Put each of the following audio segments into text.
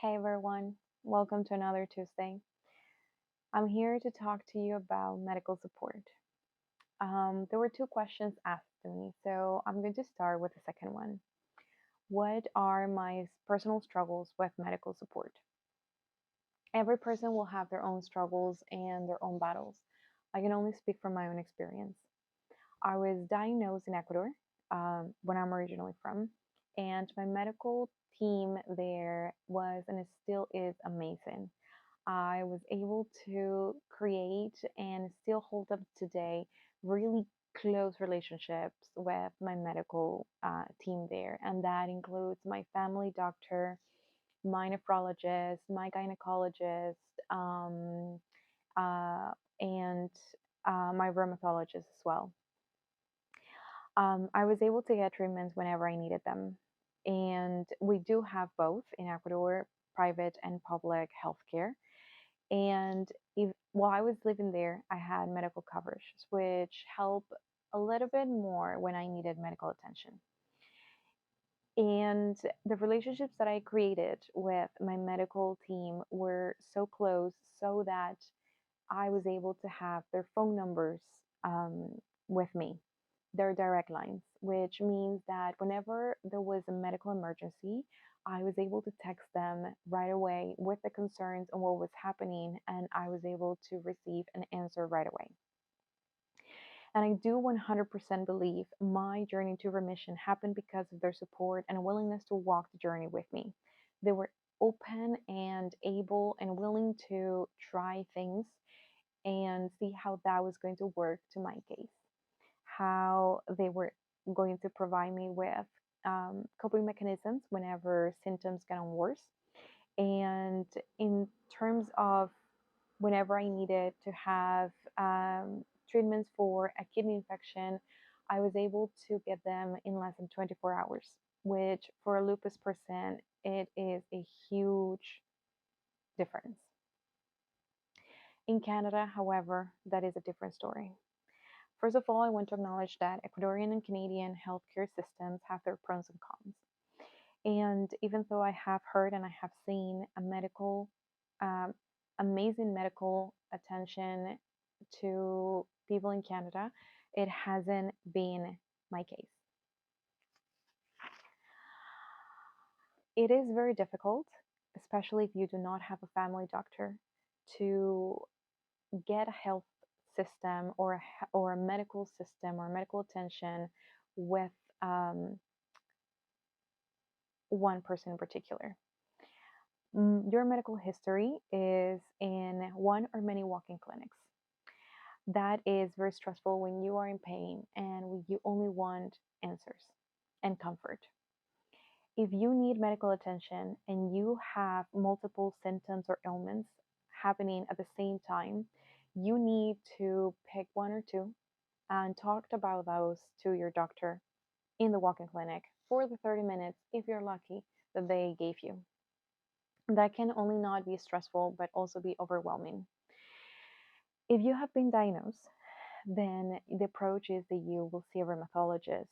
Hey everyone, welcome to another Tuesday. I'm here to talk to you about medical support. There were two questions asked to me, so I'm going to start with the second one. What are my personal struggles with medical support? Every person will have their own struggles and their own battles. I can only speak from my own experience. I was diagnosed in Ecuador, when I'm originally from, and my medical team there was and it still is amazing. I was able to create and still hold up today really close relationships with my medical team there. And that includes my family doctor, my nephrologist, my gynecologist, um, uh, and my rheumatologist as well. I was able to get treatments whenever I needed them. And we do have both in Ecuador, private and public healthcare. And while I was living there, I had medical coverage, which helped a little bit more when I needed medical attention. And the relationships that I created with my medical team were so close, so that I was able to have their phone numbers with me, their direct lines, which means that whenever there was a medical emergency, I was able to text them right away with the concerns on what was happening, and I was able to receive an answer right away. And I do 100% believe my journey to remission happened because of their support and willingness to walk the journey with me. They were open and able and willing to try things and see how that was going to work to my case, how they were going to provide me with coping mechanisms whenever symptoms got worse. And in terms of whenever I needed to have treatments for a kidney infection, I was able to get them in less than 24 hours, which for a lupus person, it is a huge difference. In Canada, however, that is a different story. First of all, I want to acknowledge that Ecuadorian and Canadian healthcare systems have their pros and cons. And even though I have heard and I have seen a um, amazing medical attention to people in Canada, it hasn't been my case. It is very difficult, especially if you do not have a family doctor, to get a health system or a medical system or medical attention with um, one person in particular. Your medical history is in one or many walk-in clinics. That is very stressful when you are in pain and you only want answers and comfort. If you need medical attention and you have multiple symptoms or ailments happening at the same time, you need to pick one or two and talk about those to your doctor in the walk in clinic for the 30 minutes, if you're lucky, that they gave you. That can only not be stressful, but also be overwhelming. If you have been diagnosed, then the approach is that you will see a rheumatologist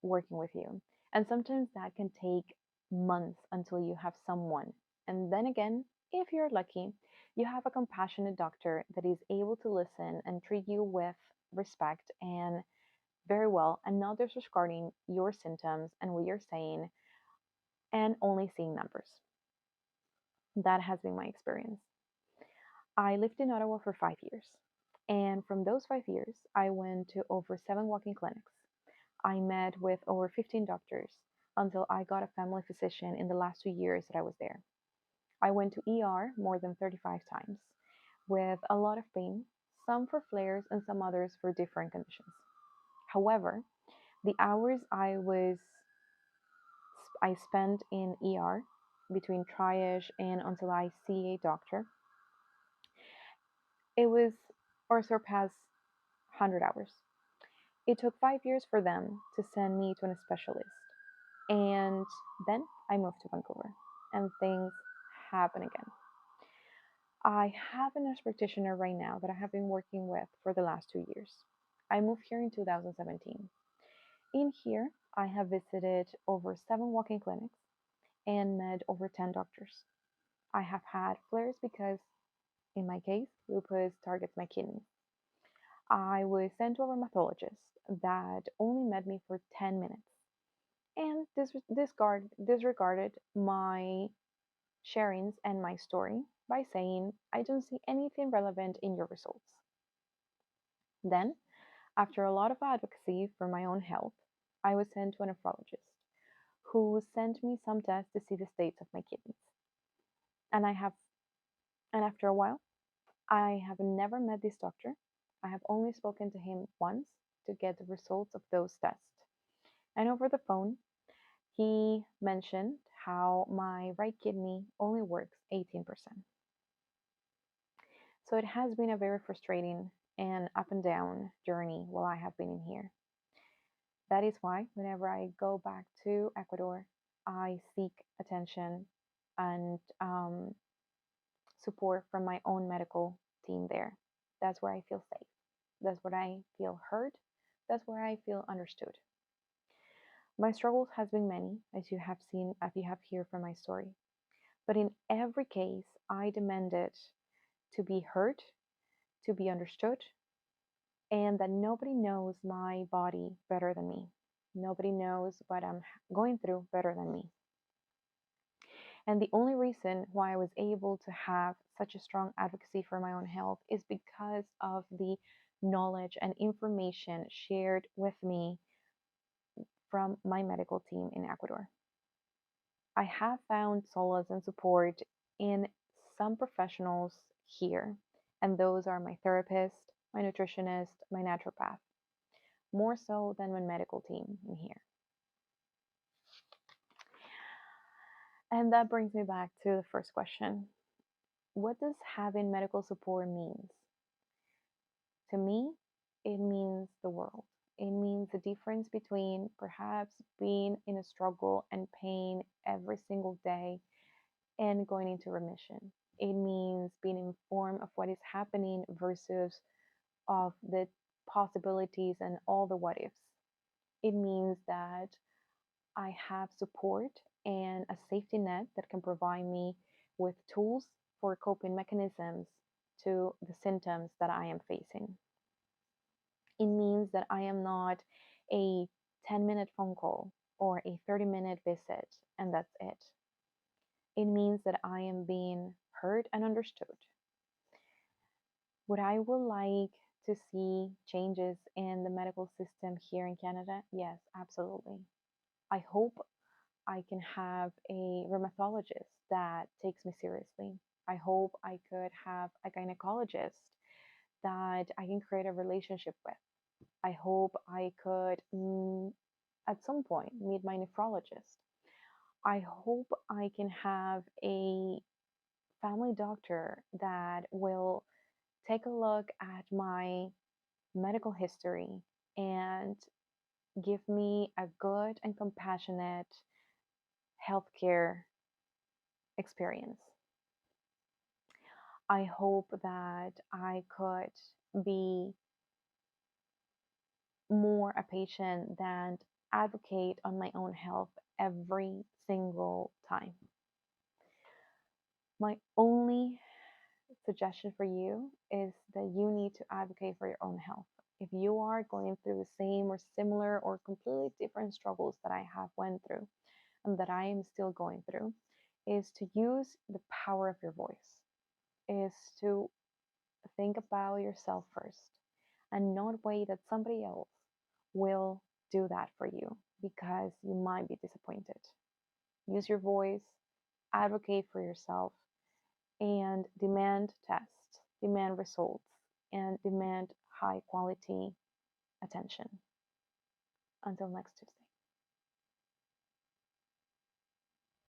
working with you. And sometimes that can take months until you have someone. And then again, if you're lucky, you have a compassionate doctor that is able to listen and treat you with respect and very well, and not disregarding your symptoms and what you're saying and only seeing numbers. That has been my experience. I lived in Ottawa for 5 years. And from those 5 years, I went to over seven walk in clinics. I met with over 15 doctors until I got a family physician in the last 2 years that I was there. I went to ER more than 35 times with a lot of pain, some for flares and some others for different conditions. However, the hours I spent in ER between triage and until I see a doctor, it was or surpassed 100 hours. It took 5 years for them to send me to a specialist. And then I moved to Vancouver and things happen again. I have a nurse practitioner right now that I have been working with for the last 2 years. I moved here in 2017. In here, I have visited over seven walk in clinics and met over 10 doctors. I have had flares because, in my case, lupus targets my kidneys. I was sent to a rheumatologist that only met me for 10 minutes and disregarded my sharings and my story by saying, I don't see anything relevant in your results. Then, after a lot of advocacy for my own health, I was sent to a nephrologist who sent me some tests to see the states of my kidneys. And I have and after a while, I have never met this doctor. I have only spoken to him once to get the results of those tests. And over the phone, he mentioned how my right kidney only works 18%. So it has been a very frustrating and up and down journey while I have been in here. That is why whenever I go back to Ecuador, I seek attention and support from my own medical team there. That's where I feel safe. That's where I feel heard. That's where I feel understood. My struggles has been many, as you have seen, as you have heard from my story. But in every case, I demanded to be heard, to be understood, and that nobody knows my body better than me. Nobody knows what I'm going through better than me. And the only reason why I was able to have such a strong advocacy for my own health is because of the knowledge and information shared with me from my medical team in Ecuador. I have found solace and support in some professionals here, and those are my therapist, my nutritionist, my naturopath, more so than my medical team in here. And that brings me back to the first question. What does having medical support means? To me, it means the world. It means the difference between perhaps being in a struggle and pain every single day and going into remission. It means being informed of what is happening versus of the possibilities and all the what ifs. It means that I have support and a safety net that can provide me with tools for coping mechanisms to the symptoms that I am facing. It means that I am not a 10-minute phone call or a 30-minute visit and that's it. It means that I am being heard and understood. Would I would like to see changes in the medical system here in Canada? Yes, absolutely. I hope I can have a rheumatologist that takes me seriously. I hope I could have a gynecologist that I can create a relationship with. I hope I could, at some point, meet my nephrologist. I hope I can have a family doctor that will take a look at my medical history and give me a good and compassionate healthcare experience. I hope that I could be more a patient than advocate on my own health every single time. My only suggestion for you is that you need to advocate for your own health. If you are going through the same or similar or completely different struggles that I have went through and that I am still going through, is to use the power of your voice, is to think about yourself first and not wait that somebody else will do that for you because you might be disappointed. Use your voice, advocate for yourself, and demand tests, demand results, and demand high quality attention. Until next Tuesday.